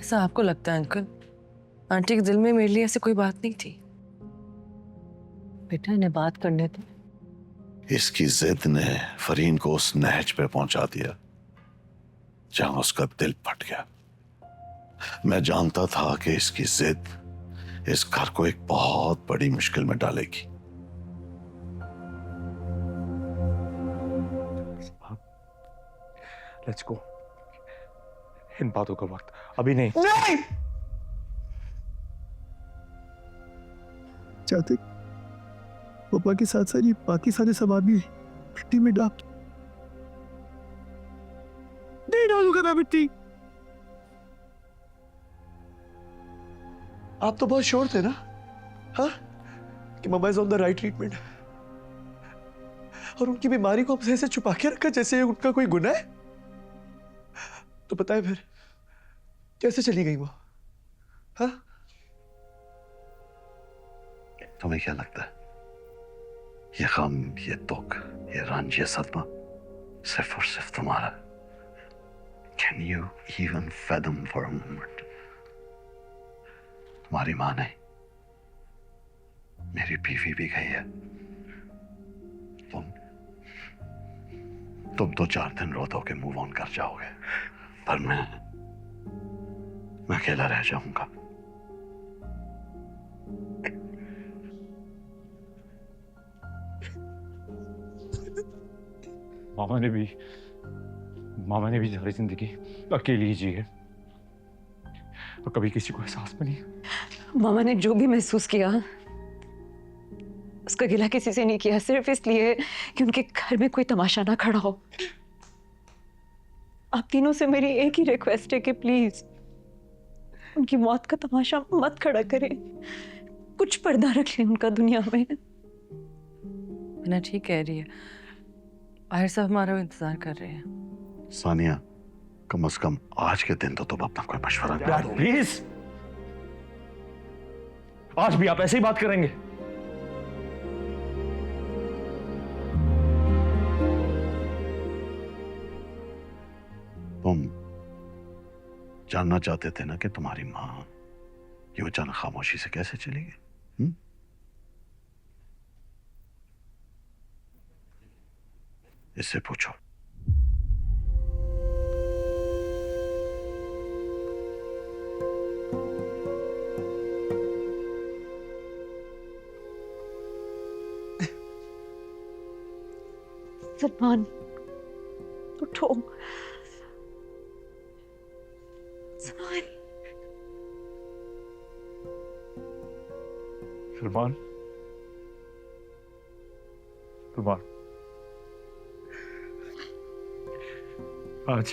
ऐसा आपको लगता है अंकल? आंटी के दिल में मेरे लिए ऐसी कोई बात नहीं थी। बेटा इन्हें बात करने दो। इसकी जिद ने फरीन को उस नहज पे पहुंचा दिया जहां उसका दिल फट गया। मैं जानता था कि इसकी जिद इस घर को एक बहुत बड़ी मुश्किल में डालेगी। Let's go. इन बातों का वक्त अभी नहीं। नहीं चाहते पापा के साथ साथ ये बाकी सारे सवाल भी मिट्टी में डाल नहीं डालूंगा मैं मिट्टी। आप तो बहुत श्योर थे ना, हाँ, कि mama is on the right treatment, और उनकी बीमारी को हमसे ऐसे छुपा के रखा जैसे उनका कोई गुनाह है। तो पता है फिर कैसे चली गई वो? हाँ, तुम्हें क्या लगता है ये गम, ये दुख, ये रंज, ये सदमा सिर्फ और सिर्फ तुम्हारा? Can you even fathom for a moment? तुम्हारी मां नहीं, मेरी बीवी भी गई है। तुम तो 4 दिन रो धो के मूव ऑन कर जाओगे, पर मैं अकेला रह जाऊंगा। मामा ने भी सारी जिंदगी अकेली ही जी है और कभी किसी को एहसास भी नहीं। मामा ने जो भी महसूस किया उसका गिला किसी से नहीं किया, सिर्फ इसलिए कि उनके घर में कोई तमाशा ना खड़ा हो। आप तीनों से मेरी एक ही रिक्वेस्ट है कि प्लीज उनकी मौत का तमाशा मत खड़ा करें, कुछ पर्दा रख लें उनका दुनिया में। ना ठीक कह रही है, बाहर सब हमारा इंतजार कर रहे हैं। सानिया, कम से कम आज के दिन तो तुम अपना कोई मशवरा दे दो। प्लीज, आज भी आप ऐसे ही बात करेंगे? तुम जानना चाहते थे ना कि तुम्हारी मां यूं अचानक खामोशी से कैसे चली गई? इससे पूछो। सलमान उठो। सलमान, सलमान, सलमान, आज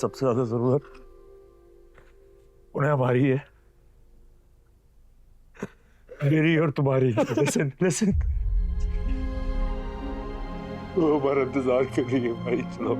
सबसे ज्यादा जरूरत उन्हें हमारी है, मेरी और तुम्हारी। लिसन लिसन, वो हमारा इंतजार कर रही है भाई। चलो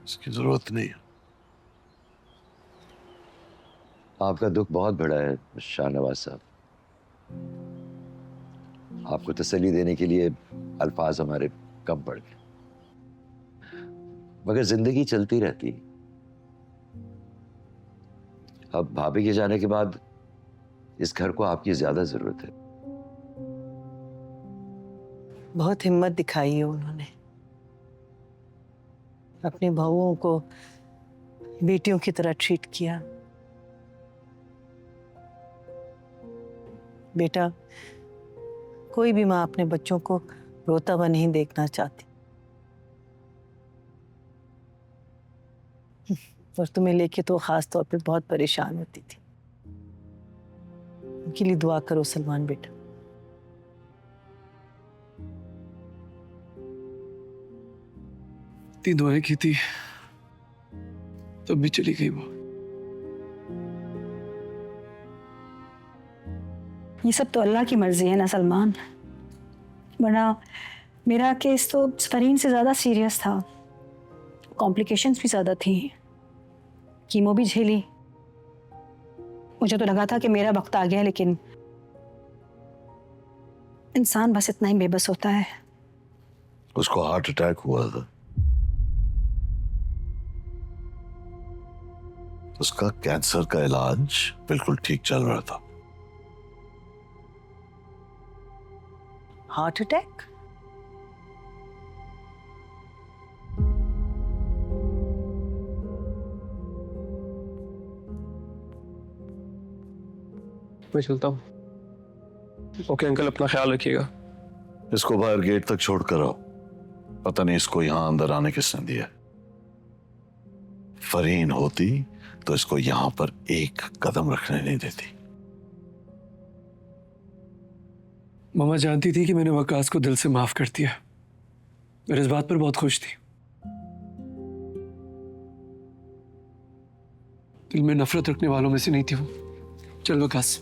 इसकी जरूरत नहीं है। आपका दुख बहुत बड़ा है शाहनवाज साहब। आपको तसल्ली देने के लिए अल्फाज हमारे कम पड़ गए, मगर जिंदगी चलती रहती। अब भाभी के जाने के बाद इस घर को आपकी ज्यादा जरूरत है। बहुत हिम्मत दिखाई है उन्होंने, अपनी बहुओं को बेटियों की तरह ट्रीट किया। बेटा, कोई भी माँ अपने बच्चों को रोता हुआ नहीं देखना चाहती। और तुम्हें लेके तो खास तौर पे बहुत परेशान होती थी। उनके लिए दुआ करो सलमान बेटा। इतनी दुआएं की थी तब भी चली गई वो। ये सब तो अल्लाह की मर्जी है ना सलमान, वरना मेरा केस तो फरीन से ज़्यादा सीरियस था, कॉम्प्लिकेशंस भी ज़्यादा थी, कीमो भी झेली। मुझे तो लगा था कि मेरा वक्त आ गया, लेकिन इंसान बस इतना ही बेबस होता है। उसको हार्ट अटैक हुआ था। उसका कैंसर का इलाज बिल्कुल ठीक चल रहा था। Heart attack? मैं चलता हूँ। ओके अंकल, अपना ख्याल रखिएगा। इसको बाहर गेट तक छोड़ कर आओ। पता नहीं इसको यहां अंदर आने किसने दिया। फरीन होती तो इसको यहां पर एक कदम रखने नहीं देती। मामा जानती थी कि मैंने वकास को दिल से माफ कर दिया और इस बात पर बहुत खुश थी। दिल में नफरत रखने वालों में से नहीं थी वो। चल वकास।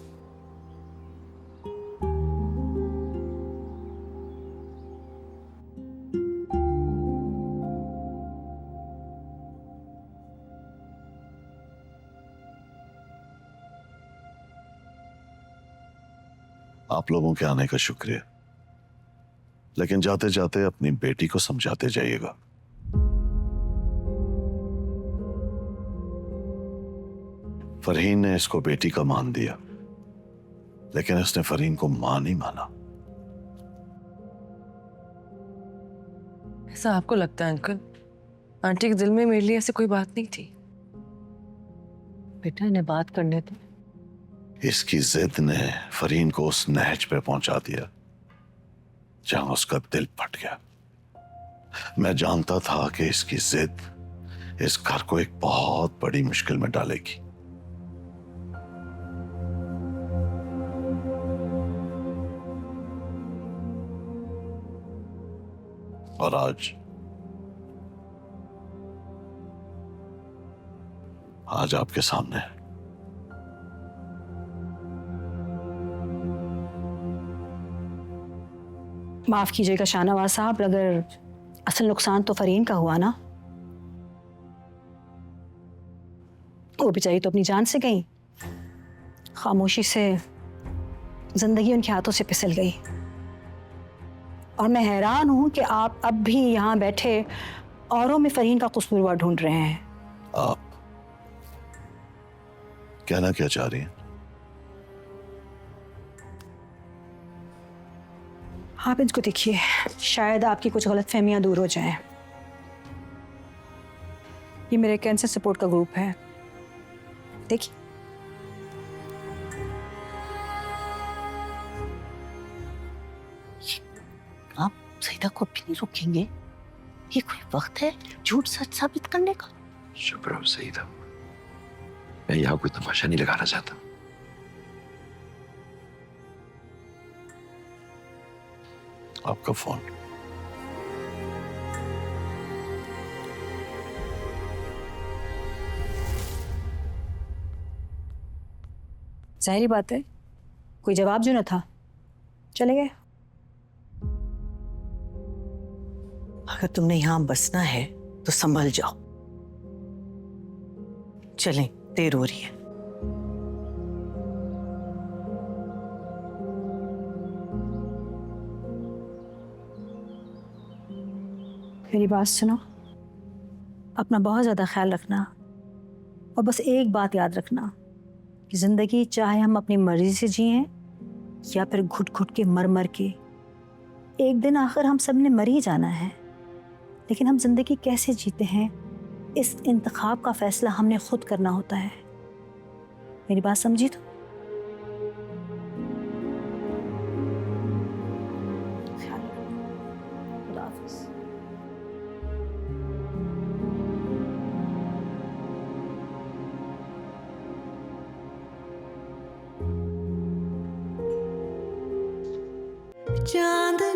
आप लोगों के आने का शुक्रिया, लेकिन जाते जाते अपनी बेटी को समझाते जाइएगा। फरहीन ने इसको बेटी का मान दिया, लेकिन इसने फरहीन को मां नहीं माना। ऐसा आपको लगता है अंकल? आंटी के दिल में मेरे लिए ऐसी कोई बात नहीं थी। बेटा इन्हें बात करने दो। इसकी जिद ने फरहीन को उस नहज पे पहुंचा दिया जहां उसका दिल फट गया। मैं जानता था कि इसकी जिद इस घर को एक बहुत बड़ी मुश्किल में डालेगी। और आज आपके सामने है। माफ कीजिएगा शाहनवाज साहब, अगर असल नुकसान तो फरीन का हुआ ना। वो बेचारी तो अपनी जान से गई, खामोशी से जिंदगी उनके हाथों से फिसल गई। और मैं हैरान हूं कि आप अब भी यहाँ बैठे औरों में फरीन का कसूरवार ढूंढ रहे हैं। आप कहना क्या चाह रही हैं? आप इनको देखिए, शायद आपकी कुछ गलतफहमियां दूर हो जाएं। ये मेरे कैंसर सपोर्ट का ग्रुप है, देखिए। आप सईदा को भी नहीं रोकेंगे? ये कोई वक्त है झूठ सच साबित करने का? शुक्र हो सईदा, मैं यहाँ कोई तमाशा नहीं लगाना चाहता। आपका फोन। जाहिर बात है, कोई जवाब जो न था, चले गए। अगर तुमने यहां बसना है तो संभल जाओ। चलें, देर हो रही है। मेरी बात सुनो, अपना बहुत ज़्यादा ख्याल रखना और बस एक बात याद रखना कि ज़िंदगी चाहे हम अपनी मर्जी से जिएं या फिर घुट घुट के मर मर के, एक दिन आखिर हम सब ने मर ही जाना है। लेकिन हम ज़िंदगी कैसे जीते हैं, इस इंतखाब का फैसला हमने खुद करना होता है। मेरी बात समझी? तो ख्याल रखना। खुदा हाफिज़। चांद